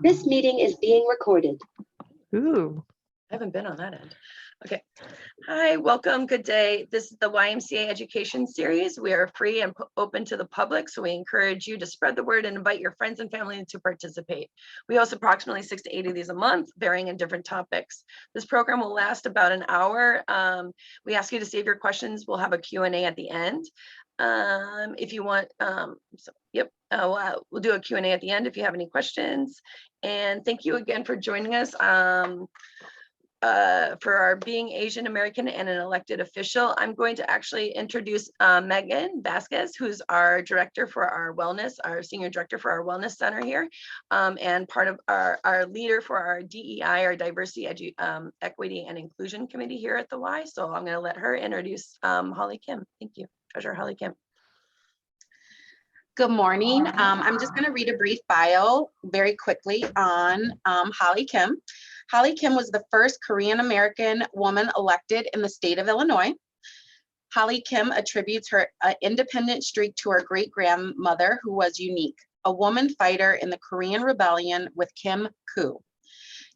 This meeting is being recorded. Ooh. I haven't been on that end. Okay. Hi, welcome. Good day. This is the YMCA Education Series. We are free and open to the public, so we encourage you to spread the word and invite your friends and family to participate. We host approximately 6 to 8 of these a month, varying in different topics. This program will last about an hour. We ask you to save your questions. We'll have a Q&A at the end. If you want, we'll do a Q&A at the end if you have any questions. And thank you again for joining us. For our being Asian American and an elected official. I'm going to actually introduce Megan Vasquez, who's our director for our wellness, our senior director for our wellness center here, and part of our leader for our DEI, our diversity, equity, and inclusion committee here at the Y. So I'm going to let her introduce Holly Kim. Thank you, Treasurer Holly Kim. Good morning. I'm just going to read a brief bio very quickly on Holly Kim. Holly Kim was the first Korean American woman elected in the state of Illinois. Holly Kim attributes her independent streak to her great-grandmother, who was unique, a woman fighter in the Korean Rebellion with Kim Koo.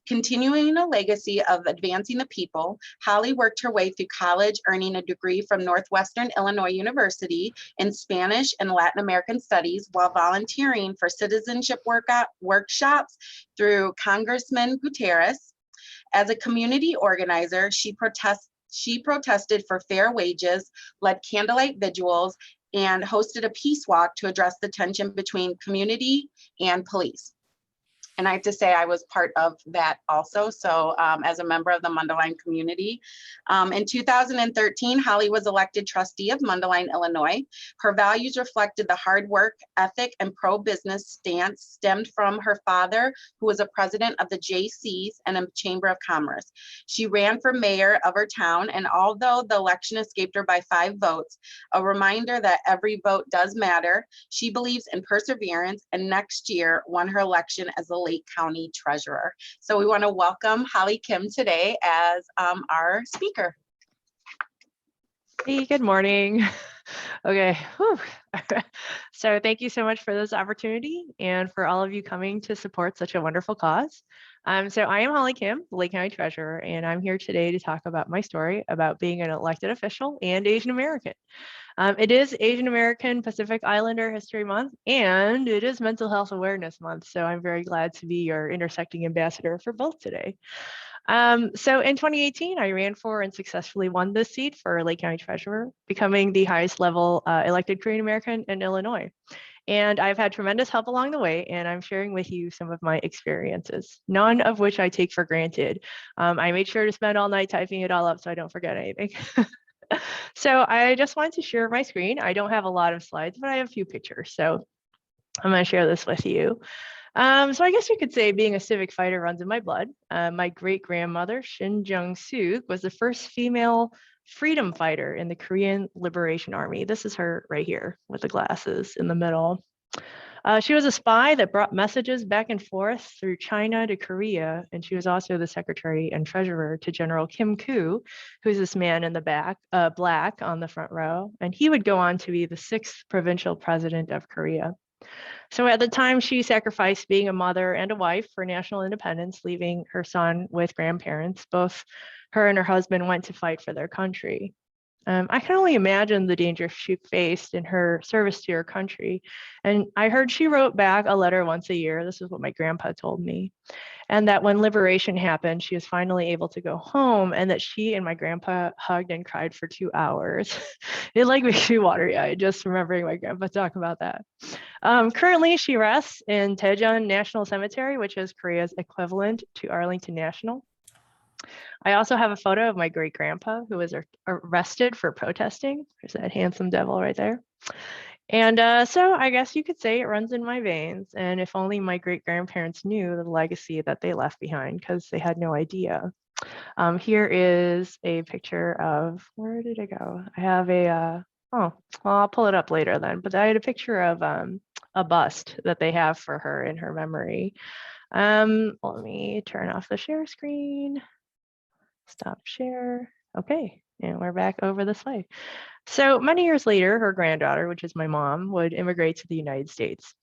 Continuing a legacy of advancing the people, Holly worked her way through college, earning a degree from Northwestern Illinois University in Spanish and Latin American Studies, while volunteering for citizenship workshops through Congressman Gutierrez. As a community organizer, she protested for fair wages, led candlelight vigils, and hosted a peace walk to address the tension between community and police. And I have to say I was part of that also. So as a member of the Mundelein community. In 2013, Holly was elected trustee of Mundelein, Illinois. Her values reflected the hard work, ethic, and pro-business stance stemmed from her father, who was a president of the JCs and a Chamber of Commerce. She ran for mayor of her town, and although the election escaped her by 5 votes, a reminder that every vote does matter, she believes in perseverance, and next year won her election as the Lake County Treasurer. So we want to welcome Holly Kim today as our speaker. Hey, good morning. Okay. So thank you so much for this opportunity and for all of you coming to support such a wonderful cause. So I am Holly Kim, the Lake County Treasurer, and I'm here today to talk about my story about being an elected official and Asian American. It is Asian American Pacific Islander History Month, and it is Mental Health Awareness Month. So I'm very glad to be your intersecting ambassador for both today. So in 2018, I ran for and successfully won this seat for Lake County Treasurer, becoming the highest level elected Korean American in Illinois. And I've had tremendous help along the way, and I'm sharing with you some of my experiences, none of which I take for granted. I made sure to spend all night typing it all up so I don't forget anything. So I just wanted to share my screen. I don't have a lot of slides, but I have a few pictures. So I'm going to share this with you. So I guess you could say being a civic fighter runs in my blood. My great-grandmother, Shin Jung-suk, was the first female freedom fighter in the Korean Liberation Army. This is her right here with the glasses in the middle. She was a spy that brought messages back and forth through China to Korea, and she was also the secretary and treasurer to General Kim Koo, who's this man in the back, black on the front row, and he would go on to be the 6th provincial president of Korea. So at the time, she sacrificed being a mother and a wife for national independence, leaving her son with grandparents. Both her and her husband went to fight for their country. I can only imagine the danger she faced in her service to her country. And I heard she wrote back a letter once a year. This is what my grandpa told me. And that when liberation happened, she was finally able to go home, and that she and my grandpa hugged and cried for 2 hours. It like makes me watery-eyed just remembering my grandpa talk about that. Currently, she rests in Daejeon National Cemetery, which is Korea's equivalent to Arlington National. I also have a photo of my great grandpa who was arrested for protesting. There's that handsome devil right there. And so I guess you could say it runs in my veins. And if only my great grandparents knew the legacy that they left behind, because they had no idea. Here is a picture of, where did it go? I have a, oh, well, I'll pull it up later then. But I had a picture of a bust that they have for her in her memory. Let me turn off the share screen. Stop share. Okay, and we're back over this way. So many years later, her granddaughter, which is my mom, would immigrate to the United States.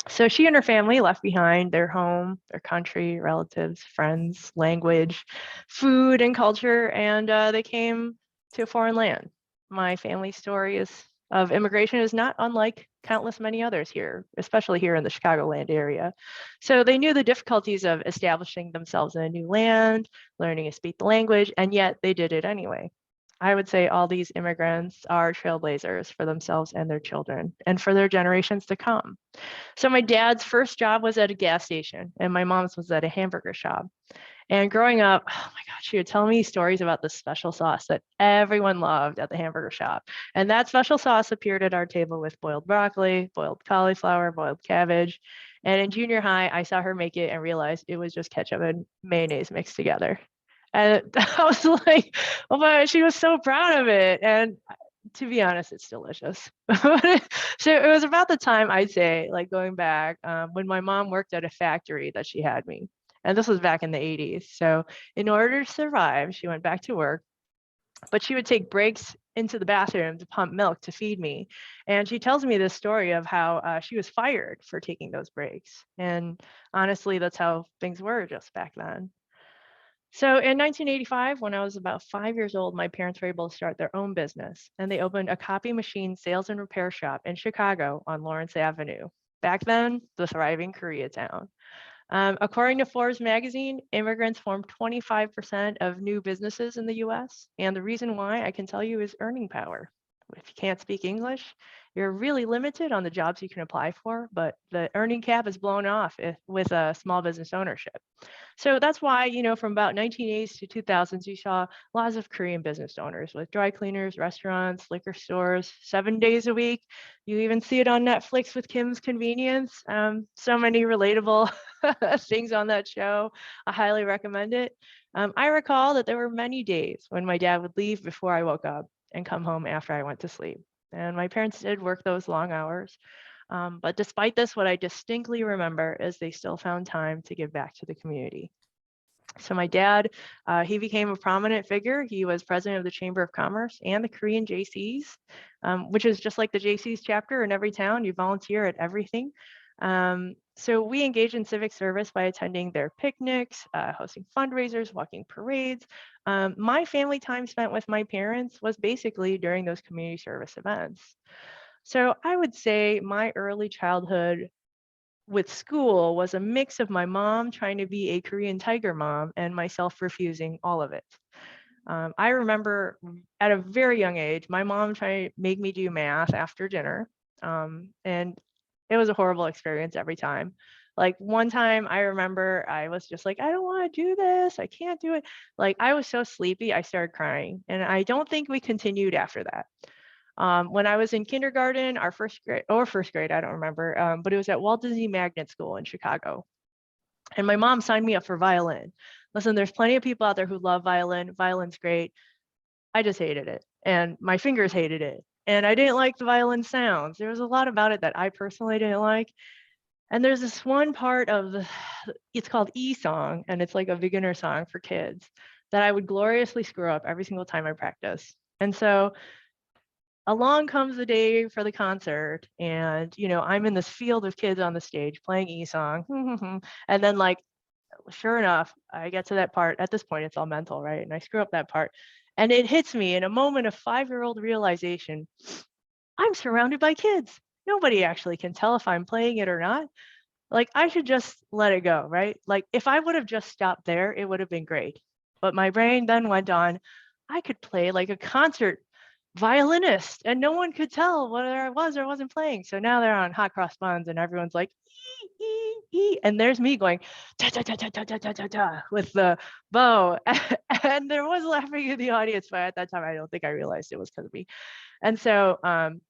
So she and her family left behind their home, their country, relatives, friends, language, food, and culture, and they came to a foreign land. My family's story of immigration is not unlike countless many others here, especially here in the Chicagoland area. So they knew the difficulties of establishing themselves in a new land, learning to speak the language, and yet they did it anyway. I would say all these immigrants are trailblazers for themselves and their children, and for their generations to come. So my dad's first job was at a gas station, and my mom's was at a hamburger shop. And growing up, oh my God, she would tell me stories about the special sauce that everyone loved at the hamburger shop. And that special sauce appeared at our table with boiled broccoli, boiled cauliflower, boiled cabbage. And in junior high, I saw her make it and realized it was just ketchup and mayonnaise mixed together. And I was like, oh my God, she was so proud of it. And to be honest, it's delicious. So it was about the time, I'd say, like going back, when my mom worked at a factory that she had me. And this was back in the 80s. So in order to survive, she went back to work, but she would take breaks into the bathroom to pump milk to feed me. And she tells me this story of how she was fired for taking those breaks. And honestly, that's how things were just back then. So in 1985, when I was about 5 years old, my parents were able to start their own business, and they opened a copy machine sales and repair shop in Chicago on Lawrence Avenue. Back then, the thriving Koreatown. According to Forbes magazine, immigrants form 25% of new businesses in the US. And the reason why, I can tell you, is earning power. If you can't speak English, you're really limited on the jobs you can apply for, but the earning cap is blown off with a small business ownership. So that's why, from about 1980s to 2000s, you saw lots of Korean business owners with dry cleaners, restaurants, liquor stores, 7 days a week. You even see it on Netflix with Kim's Convenience. So many relatable things on that show. I highly recommend it. I recall that there were many days when my dad would leave before I woke up and come home after I went to sleep. And my parents did work those long hours. But despite this, what I distinctly remember is they still found time to give back to the community. So my dad, he became a prominent figure. He was president of the Chamber of Commerce and the Korean JCs, which is just like the JCs chapter in every town. You volunteer at everything. So we engage in civic service by attending their picnics, hosting fundraisers, walking parades. My family time spent with my parents was basically during those community service events. So I would say my early childhood with school was a mix of my mom trying to be a Korean tiger mom and myself refusing all of it. I remember at a very young age, my mom trying to make me do math after dinner. And it was a horrible experience every time. Like one time I remember I was just like, I don't want to do this. I can't do it. Like I was so sleepy, I started crying. And I don't think we continued after that. When I was in kindergarten, our first grade, I don't remember, but it was at Walt Disney Magnet School in Chicago. And my mom signed me up for violin. Listen, there's plenty of people out there who love violin. Violin's great. I just hated it. And my fingers hated it. And I didn't like the violin sounds. There was a lot about it that I personally didn't like. And there's this one part of it's called E-song, and it's like a beginner song for kids that I would gloriously screw up every single time I practice. And so along comes the day for the concert, and I'm in this field of kids on the stage playing E-song, and then like sure enough, I get to that part. At this point, it's all mental, right? And I screw up that part, and it hits me in a moment of 5-year-old realization. I'm surrounded by kids. Nobody actually can tell if I'm playing it or not. Like I should just let it go, right? Like if I would have just stopped there, it would have been great. But my brain then went on, I could play like a concert violinist and no one could tell whether I was or wasn't playing. So now they're on hot cross buns and everyone's like, and there's me going da, da, da, da, da, da, da, da, da, with the bow. And there was laughing in the audience, but at that time, I don't think I realized it was because of me. And so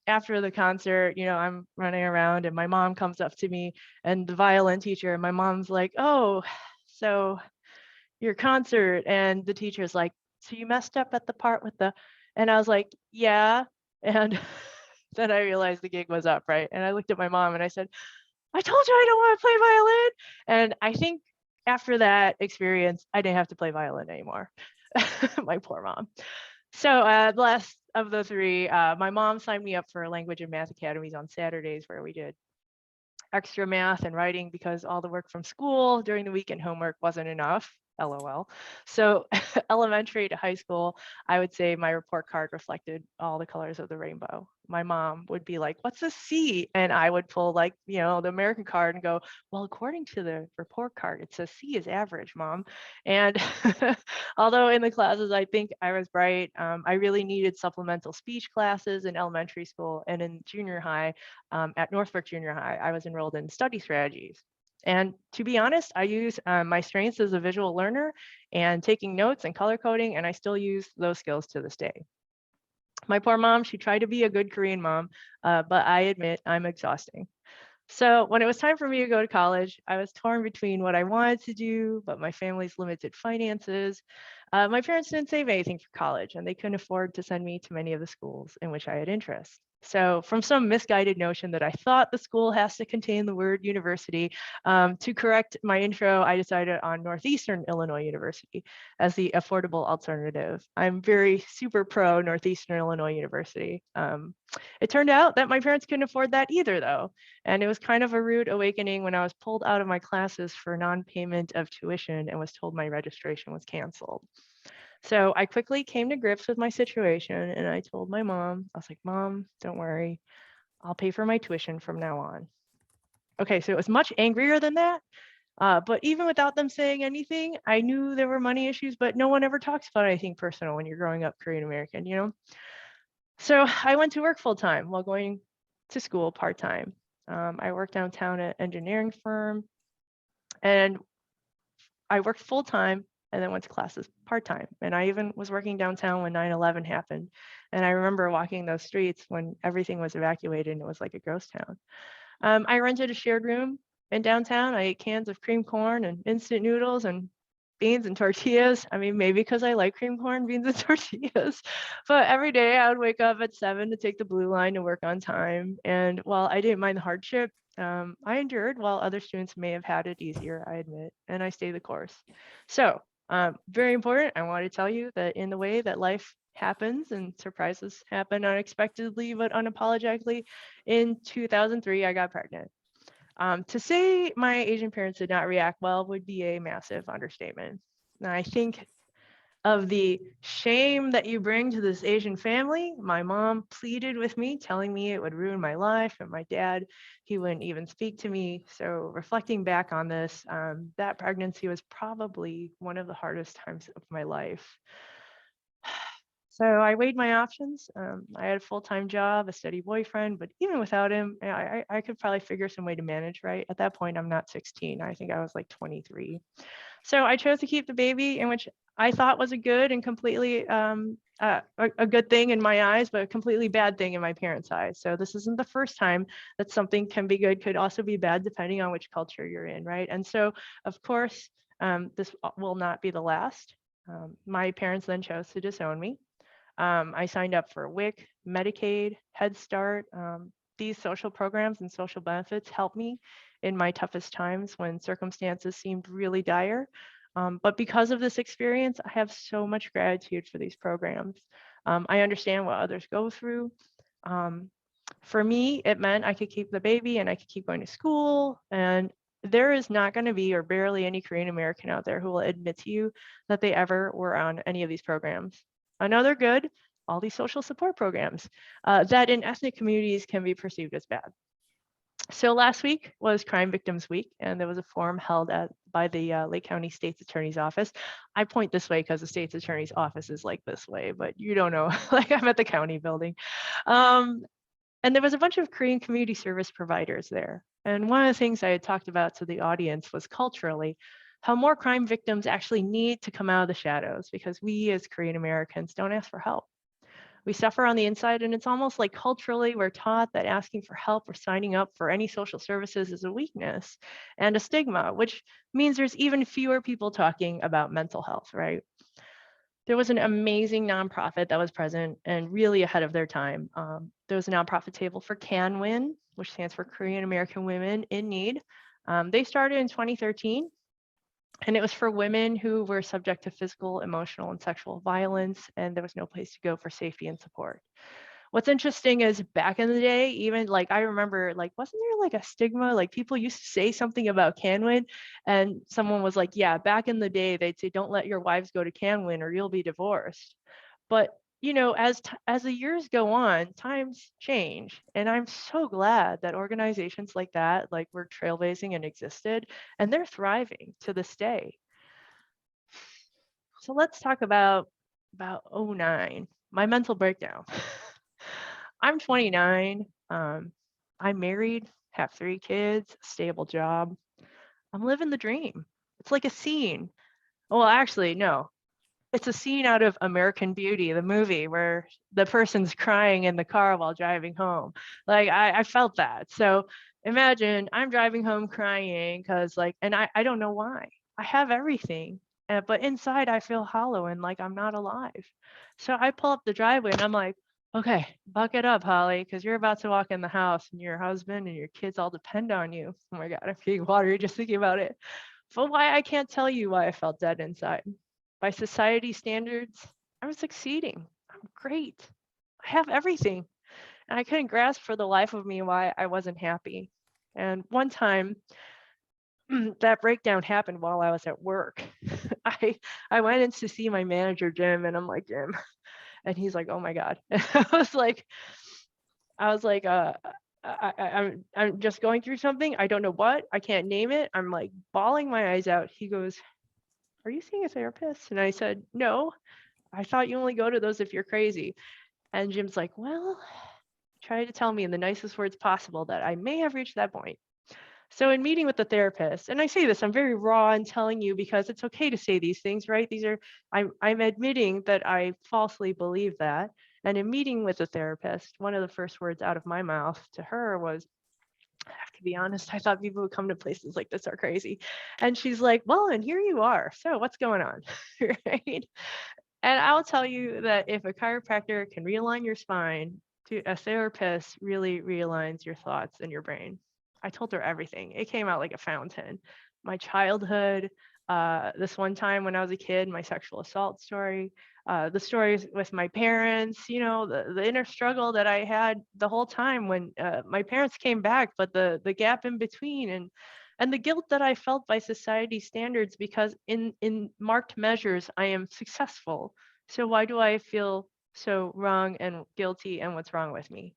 after the concert, I'm running around and my mom comes up to me and the violin teacher, and my mom's like, oh, so your concert. And the teacher's like, so you messed up at the part with the, and I was like, yeah. And then I realized the gig was up, right? And I looked at my mom and I said, I told you I don't want to play violin. And I think after that experience, I didn't have to play violin anymore. My poor mom. So the last of the three, my mom signed me up for language and math academies on Saturdays where we did extra math and writing because all the work from school during the week and homework wasn't enough. LOL. So elementary to high school, I would say my report card reflected all the colors of the rainbow. My mom would be like, "What's a C?" And I would pull like, the American card and go, "Well, according to the report card, it says C is average, Mom." And although in the classes, I think I was bright, I really needed supplemental speech classes in elementary school, and in junior high, at Northbrook Junior High, I was enrolled in study strategies. And to be honest, I use my strengths as a visual learner and taking notes and color coding, and I still use those skills to this day. My poor mom, she tried to be a good Korean mom, but I admit I'm exhausting. So when it was time for me to go to college, I was torn between what I wanted to do, but my family's limited finances. My parents didn't save anything for college, and they couldn't afford to send me to many of the schools in which I had interest. So from some misguided notion that I thought the school has to contain the word university, to correct my intro, I decided on Northeastern Illinois University as the affordable alternative. I'm very super pro Northeastern Illinois University. It turned out that my parents couldn't afford that either, though. And it was kind of a rude awakening when I was pulled out of my classes for non-payment of tuition and was told my registration was canceled. So I quickly came to grips with my situation and I told my mom, I was like, "Mom, don't worry, I'll pay for my tuition from now on." Okay, so it was much angrier than that. But even without them saying anything, I knew there were money issues, but no one ever talks about anything personal when you're growing up Korean American. So I went to work full time while going to school part time. I worked downtown at an engineering firm, and I worked full time and then went to classes part time. And I even was working downtown when 9/11 happened. And I remember walking those streets when everything was evacuated and it was like a ghost town. I rented a shared room in downtown. I ate cans of cream corn and instant noodles and beans and tortillas. I mean, maybe because I like cream corn, beans, and tortillas. But every day I would wake up at 7 to take the blue line to work on time. And while I didn't mind the hardship, I endured while other students may have had it easier, I admit, and I stayed the course. So very important, I want to tell you that in the way that life happens and surprises happen unexpectedly but unapologetically, in 2003, I got pregnant. To say my Asian parents did not react well would be a massive understatement. Now, I think of the shame that you bring to this Asian family. My mom pleaded with me, telling me it would ruin my life, and my dad, he wouldn't even speak to me. So reflecting back on this, that pregnancy was probably one of the hardest times of my life. So I weighed my options. I had a full-time job, a steady boyfriend, but even without him, I could probably figure some way to manage, right? At that point, I'm not 16. I think I was like 23. So I chose to keep the baby, in which I thought was a good and completely a good thing in my eyes, but a completely bad thing in my parents' eyes. So this isn't the first time that something can be good, could also be bad, depending on which culture you're in, right? And so, of course, this will not be the last. My parents then chose to disown me. I signed up for WIC, Medicaid, Head Start. These social programs and social benefits helped me in my toughest times when circumstances seemed really dire. But because of this experience, I have so much gratitude for these programs. I understand what others go through. For me, it meant I could keep the baby and I could keep going to school. And there is not going to be, or barely any Korean American out there who will admit to you that they ever were on any of these programs. Another good, all these social support programs that in ethnic communities can be perceived as bad. So last week was Crime Victims Week, and there was a forum held by the Lake County State's Attorney's Office. I point this way because the State's Attorney's Office is like this way, but you don't know, like I'm at the county building. And there was a bunch of Korean community service providers there. And one of the things I had talked about to the audience was culturally, how more crime victims actually need to come out of the shadows, because we as Korean Americans don't ask for help. We suffer on the inside, and it's almost like culturally we're taught that asking for help or signing up for any social services is a weakness and a stigma, which means there's even fewer people talking about mental health, right? There was an amazing nonprofit that was present and really ahead of their time. There was a nonprofit table for CanWin, which stands for Korean American Women in Need. They started in 2013. And it was for women who were subject to physical, emotional, and sexual violence, and there was no place to go for safety and support. What's interesting is back in the day, even like I remember, like, wasn't there like a stigma? Like people used to say something about Canwin, and someone was like, yeah, back in the day, they'd say, don't let your wives go to Canwin or you'll be divorced. But as the years go on, times change, and I'm so glad that organizations like that, like we're trailblazing and existed, and they're thriving to this day. So let's talk about '09, my mental breakdown. I'm 29. I'm married, have 3 kids, stable job. I'm living the dream. It's like a scene. Well, actually, no. It's a scene out of American Beauty, the movie where the person's crying in the car while driving home. Like I felt that. So imagine I'm driving home crying because and I don't know why. I have everything, but inside I feel hollow and like I'm not alive. So I pull up the driveway and I'm like, okay, buck it up, Holly, because you're about to walk in the house and your husband and your kids all depend on you. Oh my God, I'm getting watery just thinking about it. But why I can't tell you why I felt dead inside. By society standards, I was succeeding. I'm great. I have everything. And I couldn't grasp for the life of me why I wasn't happy. And one time, that breakdown happened while I was at work. I went in to see my manager, Jim, and I'm like, Jim. And he's like, oh my God. And I was like, I'm just going through something. I don't know what. I can't name it. I'm like bawling my eyes out. He goes, are you seeing a therapist? And I said, no, I thought you only go to those if you're crazy. And Jim's like, well, try to tell me in the nicest words possible that I may have reached that point. So in meeting with the therapist, and I say this, I'm very raw in telling you because it's okay to say these things, right? I'm admitting that I falsely believe that. And in meeting with the therapist, one of the first words out of my mouth to her was, I have to be honest, I thought people who come to places like this are crazy. And she's like, well, and here you are. So what's going on? Right? And I'll tell you that if a chiropractor can realign your spine, a therapist really realigns your thoughts and your brain. I told her everything. It came out like a fountain. My childhood, this one time when I was a kid, my sexual assault story, the stories with my parents, the inner struggle that I had the whole time when my parents came back, but the gap in between, and the guilt that I felt by society standards because in marked measures I am successful. So why do I feel so wrong and guilty, and what's wrong with me?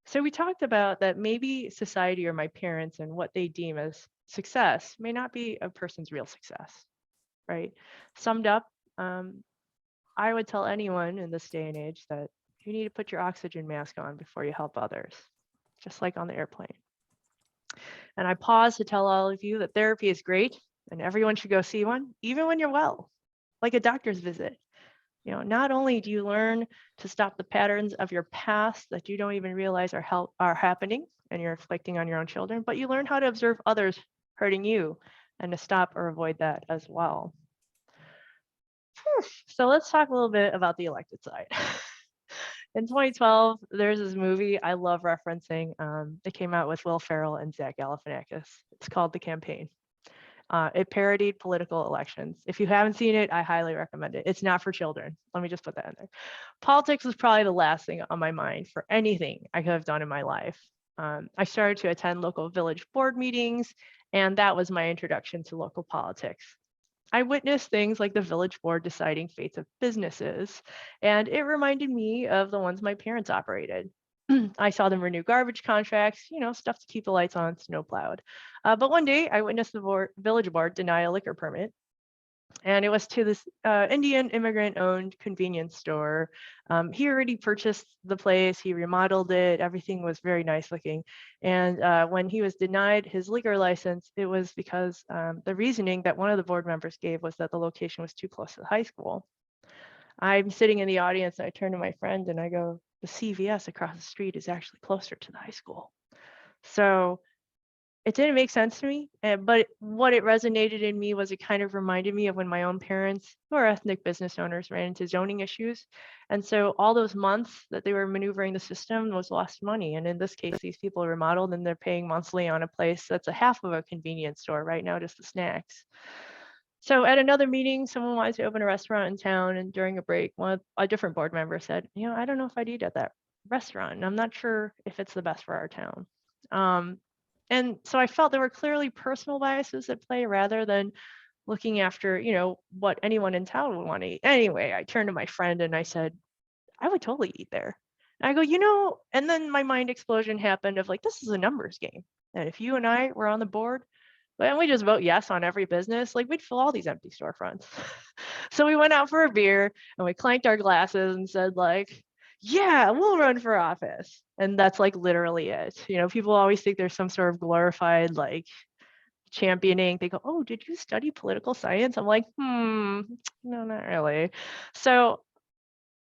So we talked about that maybe society or my parents and what they deem as success may not be a person's real success, right? Summed up, I would tell anyone in this day and age that you need to put your oxygen mask on before you help others, just like on the airplane. And I pause to tell all of you that therapy is great and everyone should go see one, even when you're well, like a doctor's visit. Not only do you learn to stop the patterns of your past that you don't even realize are happening and you're inflicting on your own children, but you learn how to observe others hurting you and to stop or avoid that as well. So let's talk a little bit about the elected side. In 2012, there's this movie I love referencing. It came out with Will Ferrell and Zach Galifianakis. It's called The Campaign. It parodied political elections. If you haven't seen it, I highly recommend it. It's not for children. Let me just put that in there. Politics was probably the last thing on my mind for anything I could have done in my life. I started to attend local village board meetings, and that was my introduction to local politics. I witnessed things like the village board deciding fates of businesses, and it reminded me of the ones my parents operated. I saw them renew garbage contracts, stuff to keep the lights on, snow plowed. But one day I witnessed the village board deny a liquor permit. And it was to this Indian immigrant-owned convenience store. He already purchased the place, he remodeled it, everything was very nice looking. And when he was denied his liquor license, it was because the reasoning that one of the board members gave was that the location was too close to the high school. I'm sitting in the audience and I turn to my friend and I go, the CVS across the street is actually closer to the high school. So it didn't make sense to me, but what it resonated in me was it kind of reminded me of when my own parents, who are ethnic business owners, ran into zoning issues. And so all those months that they were maneuvering the system was lost money. And in this case, these people remodeled and they're paying monthly on a place that's a half of a convenience store right now, just the snacks. So at another meeting, someone wanted to open a restaurant in town, and during a break, a different board member said, I don't know if I'd eat at that restaurant, and I'm not sure if it's the best for our town. And so I felt there were clearly personal biases at play rather than looking after, what anyone in town would want to eat. Anyway, I turned to my friend and I said, I would totally eat there. And I go, and then my mind explosion happened of like, this is a numbers game. And if you and I were on the board, and we just vote yes on every business, like we'd fill all these empty storefronts. So we went out for a beer and we clanked our glasses and said like, yeah, we'll run for office. And that's like literally it. People always think there's some sort of glorified like championing. They go, oh, did you study political science? I'm like, no, not really. So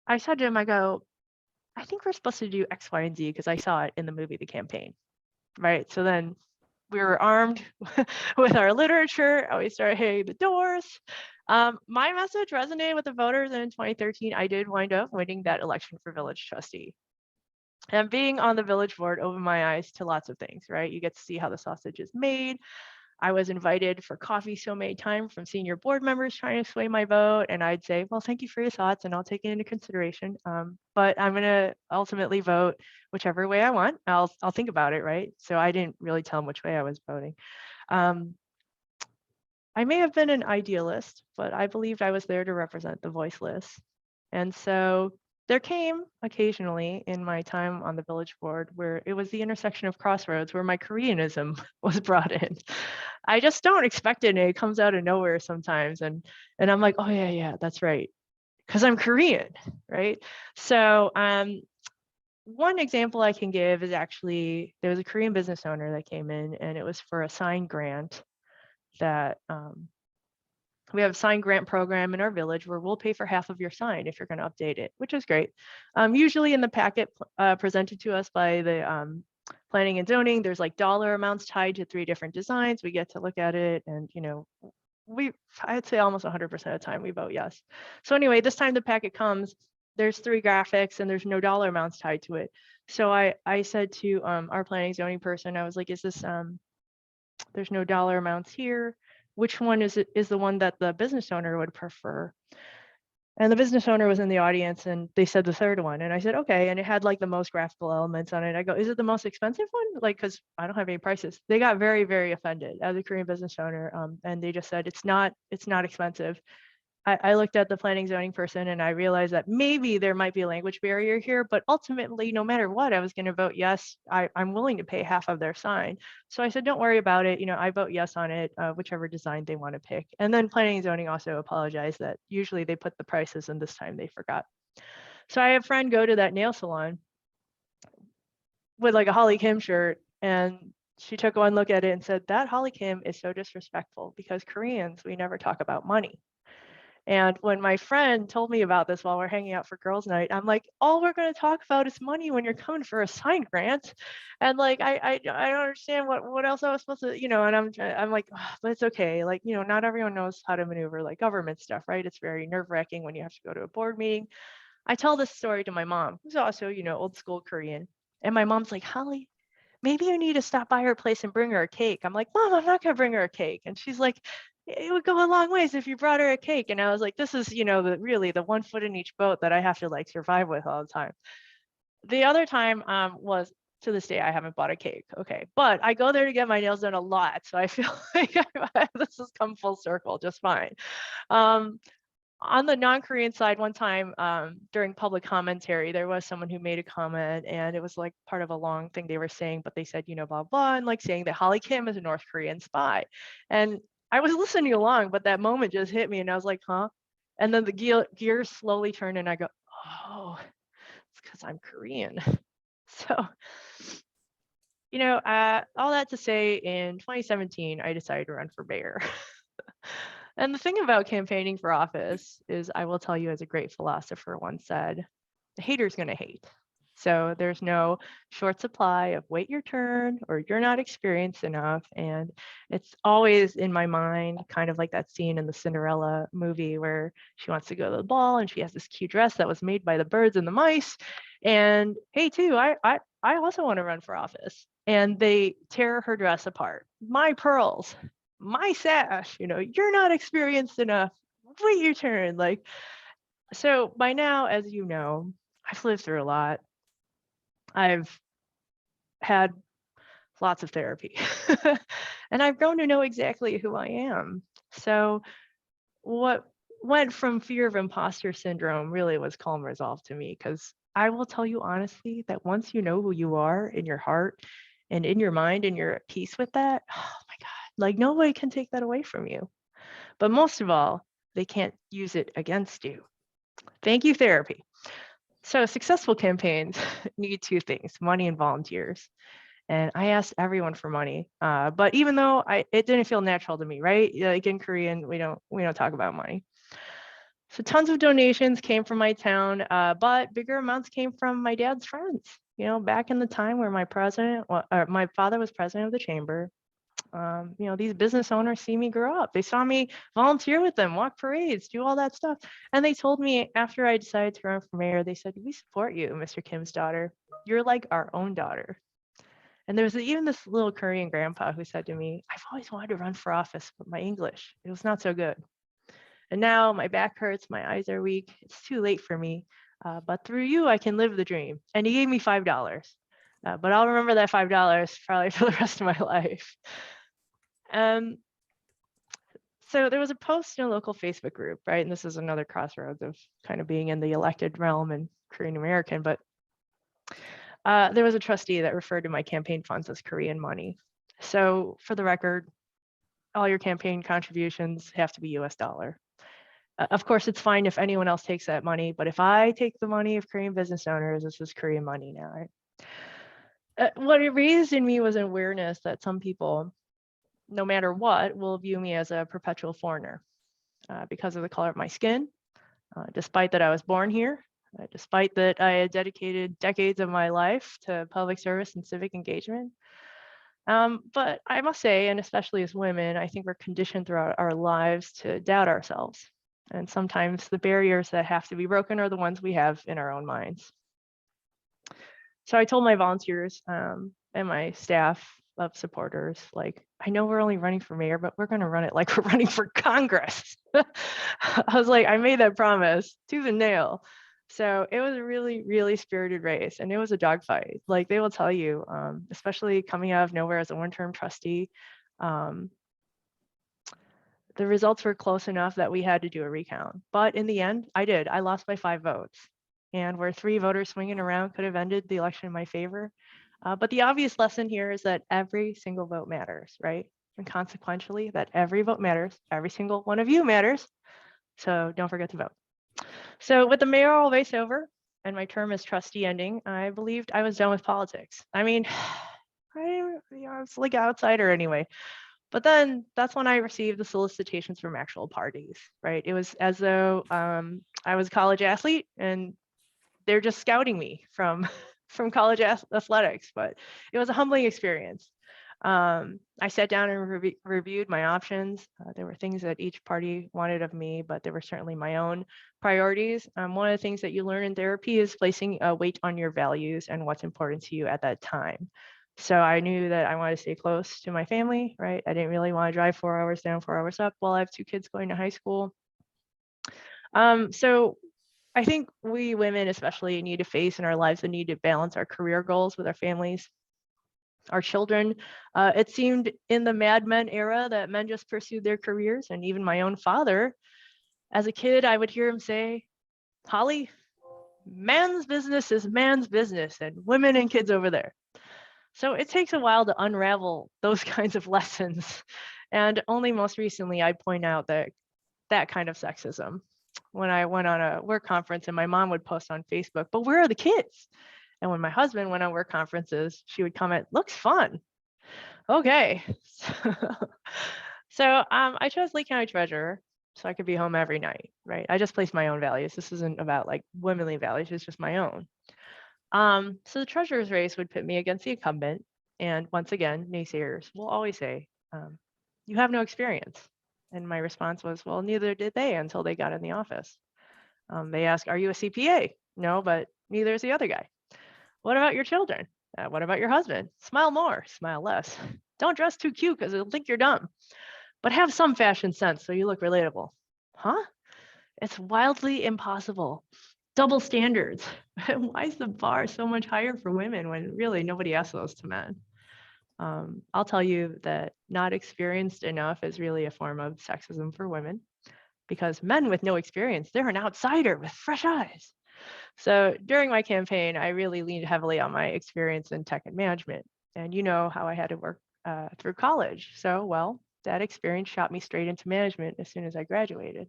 I said to him, I go, I think we're supposed to do X, Y, and Z because I saw it in the movie The Campaign, right? So then we were armed with our literature and we started hitting the doors. My message resonated with the voters, and in 2013, I did wind up winning that election for village trustee. And being on the village board opened my eyes to lots of things, right? You get to see how the sausage is made. I was invited for coffee so many times from senior board members trying to sway my vote. And I'd say, well, thank you for your thoughts and I'll take it into consideration. But I'm going to ultimately vote whichever way I want. I'll think about it, right? So I didn't really tell them which way I was voting. I may have been an idealist, but I believed I was there to represent the voiceless. And so there came occasionally in my time on the village board where it was the intersection of crossroads where my Koreanism was brought in. I just don't expect it, and it comes out of nowhere sometimes. And I'm like, oh yeah, that's right, because I'm Korean, right? So one example I can give is actually there was a Korean business owner that came in, and it was for a sign grant that we have a sign grant program in our village where we'll pay for half of your sign if you're going to update it, which is great. Usually in the packet presented to us by the planning and zoning, there's like dollar amounts tied to 3 different designs. We get to look at it, and I'd say almost 100% of the time we vote yes. So anyway, this time the packet comes, there's 3 graphics and there's no dollar amounts tied to it. So I said to our planning zoning person, I was like, is this there's no dollar amounts here. Which one is the one that the business owner would prefer? And the business owner was in the audience and they said the 3rd one. And I said, okay. And it had like the most graphical elements on it. I go, is it the most expensive one? Like, cause I don't have any prices. They got very, very offended as a Korean business owner. And they just said, it's not expensive. I looked at the planning zoning person and I realized that maybe there might be a language barrier here, but ultimately, no matter what, I was going to vote yes. I'm willing to pay half of their sign. So I said, don't worry about it. I vote yes on it, whichever design they want to pick. And then planning and zoning also apologized that usually they put the prices and this time they forgot. So I had a friend go to that nail salon with like a Holly Kim shirt, and she took one look at it and said, that Holly Kim is so disrespectful because Koreans, we never talk about money. And when my friend told me about this while we're hanging out for girls' night, I'm like, all we're going to talk about is money when you're coming for a sign grant. And like, I don't understand what else I was supposed to, and I'm like, oh, but it's okay. Like, not everyone knows how to maneuver like government stuff, right? It's very nerve wracking when you have to go to a board meeting. I tell this story to my mom, who's also, old school Korean. And my mom's like, Holly, maybe you need to stop by her place and bring her a cake. I'm like, Mom, I'm not going to bring her a cake. And she's like, it would go a long ways if you brought her a cake. And I was like, this is, really the one foot in each boat that I have to like survive with all the time. The other time was, to this day, I haven't bought a cake. Okay. But I go there to get my nails done a lot. So I feel like this has come full circle just fine. On the non-Korean side, one time during public commentary, there was someone who made a comment and it was like part of a long thing they were saying, but they said, blah, blah, and like saying that Holly Kim is a North Korean spy. And I was listening along, but that moment just hit me and I was like, huh? And then the gears slowly turned and I go, oh, it's because I'm Korean. So, all that to say, in 2017, I decided to run for mayor. And the thing about campaigning for office is, I will tell you, as a great philosopher once said, the hater's going to hate. So there's no short supply of wait your turn or you're not experienced enough. And it's always in my mind, kind of like that scene in the Cinderella movie where she wants to go to the ball and she has this cute dress that was made by the birds and the mice. And hey, too, I also want to run for office. And they tear her dress apart. My pearls, my sash, you're not experienced enough. Wait your turn. Like, so by now, as you know, I've lived through a lot. I've had lots of therapy and I've grown to know exactly who I am. So what went from fear of imposter syndrome really was calm resolve to me, because I will tell you honestly that once you know who you are in your heart and in your mind and you're at peace with that, oh my God, like nobody can take that away from you. But most of all, they can't use it against you. Thank you, therapy. So successful campaigns need two things: money and volunteers. And I asked everyone for money, but even though it didn't feel natural to me, right? Like in Korean, we don't talk about money. So tons of donations came from my town, but bigger amounts came from my dad's friends. Back in the time where my father was president of the chamber, these business owners see me grow up. They saw me volunteer with them, walk parades, do all that stuff. And they told me after I decided to run for mayor, they said, "We support you, Mr. Kim's daughter. You're like our own daughter." And there was even this little Korean grandpa who said to me, "I've always wanted to run for office, but my English, it was not so good. And now my back hurts, my eyes are weak. It's too late for me. But through you, I can live the dream." And he gave me $5. But I'll remember that $5 probably for the rest of my life. So there was a post in a local Facebook group, right? And this is another crossroads of kind of being in the elected realm and Korean American, but there was a trustee that referred to my campaign funds as Korean money. So for the record, all your campaign contributions have to be US dollar. Of course, it's fine if anyone else takes that money, but if I take the money of Korean business owners, this is Korean money now, right? What it raised in me was an awareness that some people, no matter what, will view me as a perpetual foreigner because of the color of my skin, despite that I was born here, despite that I had dedicated decades of my life to public service and civic engagement. But I must say, and especially as women, I think we're conditioned throughout our lives to doubt ourselves. And sometimes the barriers that have to be broken are the ones we have in our own minds. So I told my volunteers and my staff of supporters, like, I know we're only running for mayor, but we're going to run it like we're running for Congress. I was like, I made that promise tooth and nail. So it was a really, really spirited race, and it was a dogfight. Like they will tell you, especially coming out of nowhere as a one-term trustee, the results were close enough that we had to do a recount. But in the end, I lost by 5 votes. And where 3 voters swinging around could have ended the election in my favor. But the obvious lesson here is that every single vote matters, right? And consequentially, that every vote matters. Every single one of you matters. So don't forget to vote. So with the mayoral race over and my term as trustee ending, I believed I was done with politics. I mean, I was like an outsider anyway. But then that's when I received the solicitations from actual parties, right? It was as though I was a college athlete and they're just scouting me from college athletics, but it was a humbling experience. I sat down and reviewed my options. There were things that each party wanted of me, but there were certainly my own priorities. One of the things that you learn in therapy is placing a weight on your values and what's important to you at that time. So I knew that I wanted to stay close to my family, right? I didn't really want to drive 4 hours down, 4 hours up while I have 2 kids going to high school. So I think we women especially need to face in our lives the need to balance our career goals with our families, our children. It seemed in the Mad Men era that men just pursued their careers, and even my own father, as a kid, I would hear him say, "Holly, man's business is man's business and women and kids over there." So it takes a while to unravel those kinds of lessons. And only most recently, I point out that kind of sexism. When I went on a work conference and my mom would post on Facebook, "But where are the kids?" And when my husband went on work conferences, she would comment, "Looks fun." Okay. So I chose Lake County Treasurer so I could be home every night, right? I just placed my own values. This isn't about like womanly values, it's just my own. So the treasurer's race would pit me against the incumbent. And once again, naysayers will always say, "You have no experience." And my response was, well, neither did they until they got in the office. They ask, "Are you a CPA?" No, but neither is the other guy. "What about your children? What about your husband? Smile more, smile less. Don't dress too cute because they'll think you're dumb." but have some fashion sense so you look relatable. Huh? It's wildly impossible. Double standards. Why is the bar so much higher for women when really nobody asks those to men? I'll tell you that not experienced enough is really a form of sexism for women, because men with no experience, they're an outsider with fresh eyes. So during my campaign, I really leaned heavily on my experience in tech and management. And you know how I had to work through college. So, well, that experience shot me straight into management as soon as I graduated.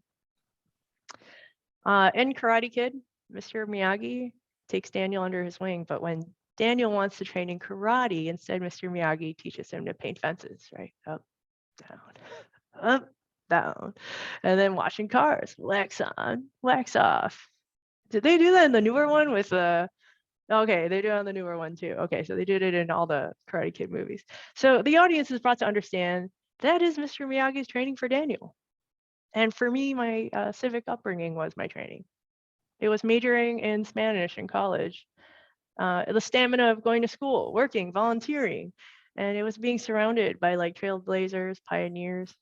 In Karate Kid, Mr. Miyagi takes Daniel under his wing, but when Daniel wants to train in karate, instead Mr. Miyagi teaches him to paint fences, right? Up, down, up, down. And then washing cars, wax on, wax off. Did they do that in the newer one with okay, they do it on the newer one too. Okay, so they did it in all the Karate Kid movies. So the audience is brought to understand that is Mr. Miyagi's training for Daniel. And for me, my civic upbringing was my training. It was majoring in Spanish in college, the stamina of going to school, working, volunteering, and it was being surrounded by like trailblazers, pioneers.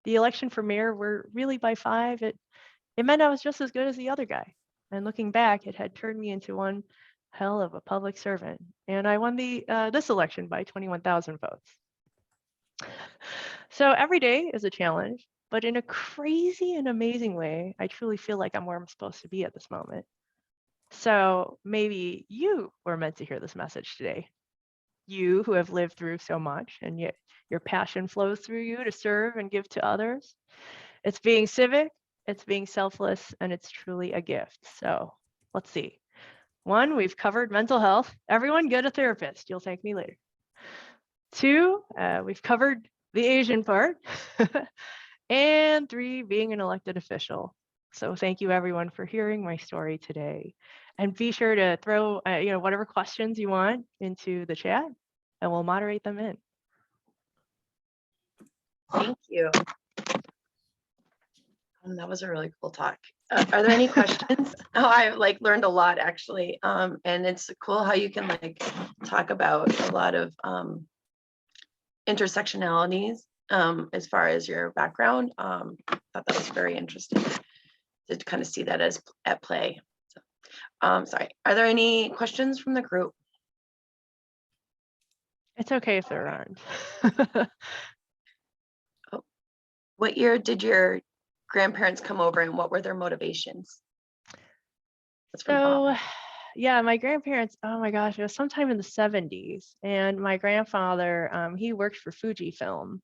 The election for mayor were really by 5. It meant I was just as good as the other guy. And looking back, it had turned me into one hell of a public servant. And I won this election by 21,000 votes. So every day is a challenge, but in a crazy and amazing way, I truly feel like I'm where I'm supposed to be at this moment. So maybe you were meant to hear this message today. You who have lived through so much, and yet your passion flows through you to serve and give to others. It's being civic, it's being selfless, and it's truly a gift. So let's see. 1, we've covered mental health. Everyone get a therapist. You'll thank me later. 2, we've covered the Asian part. And 3, being an elected official. So thank you everyone for hearing my story today. And be sure to throw whatever questions you want into the chat and we'll moderate them in. Thank you. That was a really cool talk. Are there any questions? Oh, I learned a lot actually. And it's cool how you can talk about a lot of intersectionalities as far as your background. I thought that was very interesting to kind of see that as at play. So, sorry, are there any questions from the group? It's okay if there aren't. Oh, what year did your grandparents come over and what were their motivations? That's from Bob. So, yeah, my grandparents, oh my gosh, it was sometime in the 70s. And my grandfather, he worked for Fujifilm.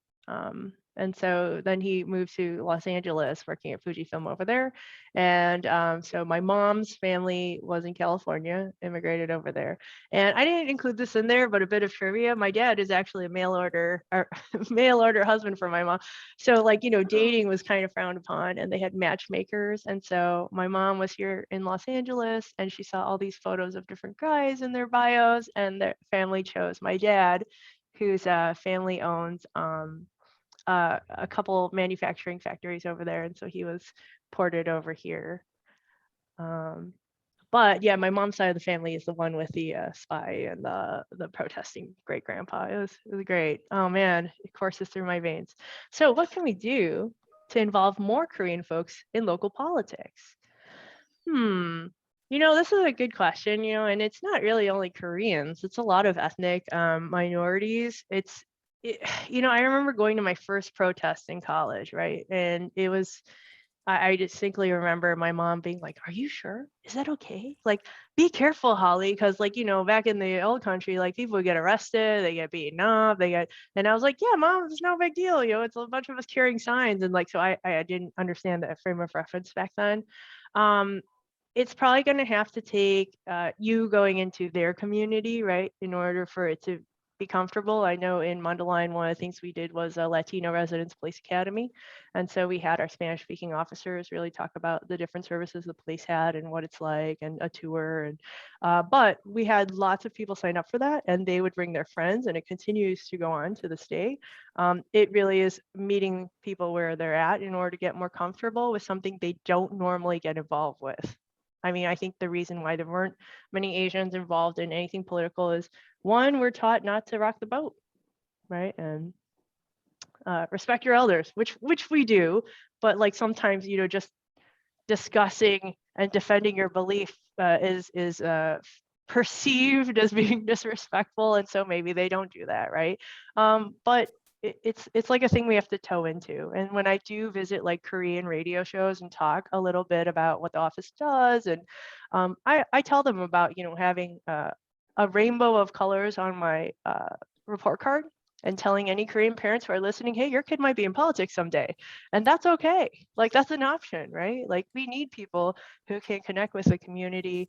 And so then he moved to Los Angeles working at Fujifilm over there. And so my mom's family was in California, immigrated over there. And I didn't include this in there, but a bit of trivia. My dad is actually a mail order husband for my mom. So dating was kind of frowned upon and they had matchmakers. And so my mom was here in Los Angeles and she saw all these photos of different guys in their bios and their family chose my dad, whose family owns a couple manufacturing factories over there. And so he was ported over here. But yeah, my mom's side of the family is the one with the spy and the protesting great grandpa. It was great. Oh man, it courses through my veins. So what can we do to involve more Korean folks in local politics? This is a good question, and it's not really only Koreans. It's a lot of ethnic minorities. I remember going to my first protest in college, right? And it was, I distinctly remember my mom being like, "Are you sure? Is that okay? Be careful, Holly, because back in the old country, people would get arrested, they get beaten up, and I was like, yeah, Mom, it's no big deal. It's a bunch of us carrying signs. And so I didn't understand that frame of reference back then. It's probably going to have to take you going into their community, right, in order for it to be comfortable. I know in Mundelein, one of the things we did was a Latino Residence Police Academy. And so we had our Spanish speaking officers really talk about the different services the police had and what it's like and a tour. And but we had lots of people sign up for that and they would bring their friends and it continues to go on to this day. It really is meeting people where they're at in order to get more comfortable with something they don't normally get involved with. I mean, I think the reason why there weren't many Asians involved in anything political is, one, we're taught not to rock the boat, right? And respect your elders, which we do, but like sometimes, you know, just discussing and defending your belief is perceived as being disrespectful, and so maybe they don't do that, right? But it's like a thing we have to toe into. And when I do visit like Korean radio shows and talk a little bit about what the office does, and I tell them about, you know, having a rainbow of colors on my report card, and telling any Korean parents who are listening, hey, your kid might be in politics someday. And that's okay. Like, that's an option, right? Like, we need people who can connect with the community.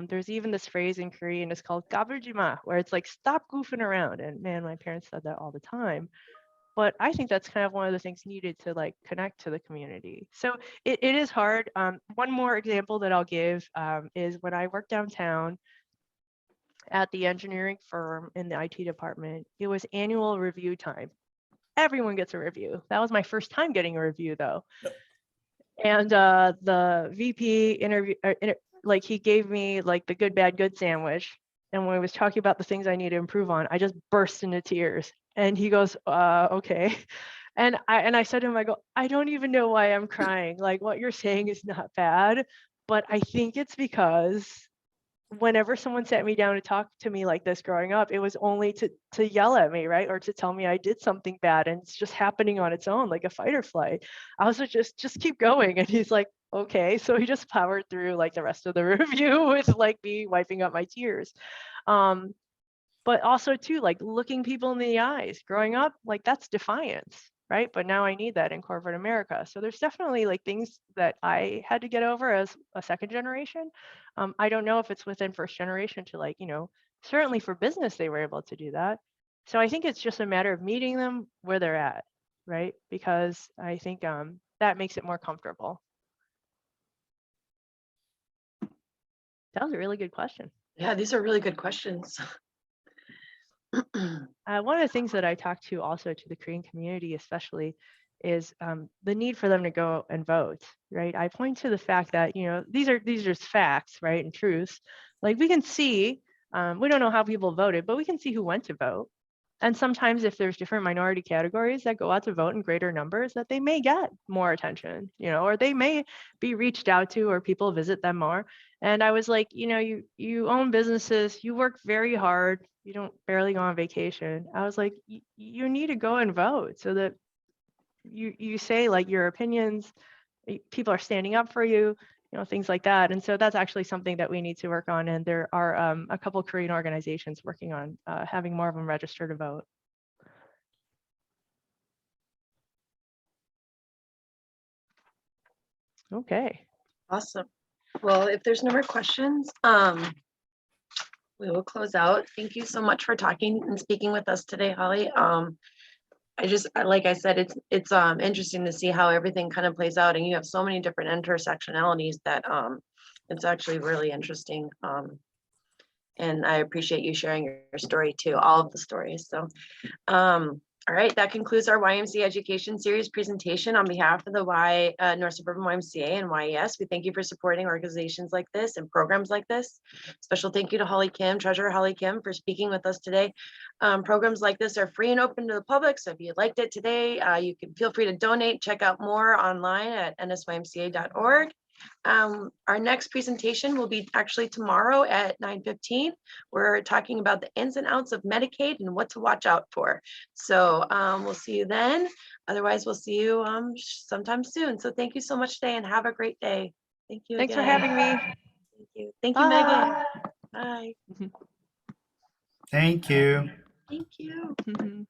There's even this phrase in Korean, it's called gabuljima, where it's like, stop goofing around. And man, my parents said that all the time. But I think that's kind of one of the things needed to like connect to the community. So it is hard. One more example that I'll give is when I worked downtown at the engineering firm in the IT department, it was annual review time. Everyone gets a review. That was my first time getting a review though. And the VP interview, like he gave me like the good, bad, good sandwich. And when I was talking about the things I need to improve on, I just burst into tears. And he goes, okay. And I said to him, I go, I don't even know why I'm crying. Like, what you're saying is not bad, but I think it's because whenever someone sat me down to talk to me like this growing up, it was only to yell at me, right? Or to tell me I did something bad, and it's just happening on its own, like a fight or flight. I was like, just keep going. And he's like, okay. So he just powered through like the rest of the review with like me wiping up my tears. But also too, like looking people in the eyes. Growing up, like that's defiance, right? But now I need that in corporate America. So there's definitely like things that I had to get over as a second generation. I don't know if it's within first generation to like, you know, certainly for business, they were able to do that. So I think it's just a matter of meeting them where they're at, right? Because I think that makes it more comfortable. That was a really good question. Yeah, these are really good questions. One of the things that I talk to also to the Korean community, especially, is the need for them to go and vote, right? I point to the fact that, you know, these are just facts, right, and truths. Like we can see, we don't know how people voted, but we can see who went to vote. And sometimes if there's different minority categories that go out to vote in greater numbers, that they may get more attention, you know, or they may be reached out to, or people visit them more. And I was like, you know, you own businesses, you work very hard, you don't barely go on vacation. I was like, you need to go and vote so that you say like your opinions, people are standing up for you, you know, things like that. And so that's actually something that we need to work on. And there are a couple of Korean organizations working on having more of them register to vote. Okay. Awesome. Well, if there's no more questions, we will close out. Thank you so much for talking and speaking with us today, Holly. Like I said, it's interesting to see how everything kind of plays out, and you have so many different intersectionalities that it's actually really interesting. And I appreciate you sharing your story too, all of the stories. So all right, that concludes our YMCA Education Series presentation. On behalf of the North Suburban YMCA and YES, we thank you for supporting organizations like this and programs like this. Special thank you to Holly Kim, Treasurer Holly Kim, for speaking with us today. Programs like this are free and open to the public, so if you liked it today, you can feel free to donate. Check out more online at nsymca.org. Our next presentation will be actually tomorrow at 9:15. We're talking about the ins and outs of Medicaid and what to watch out for. So we'll see you then. Otherwise, we'll see you sometime soon. So thank you so much today and have a great day. Thank you. Thanks again. for having me. Thank you. Thank you, Megan. Bye. Thank you. Thank you.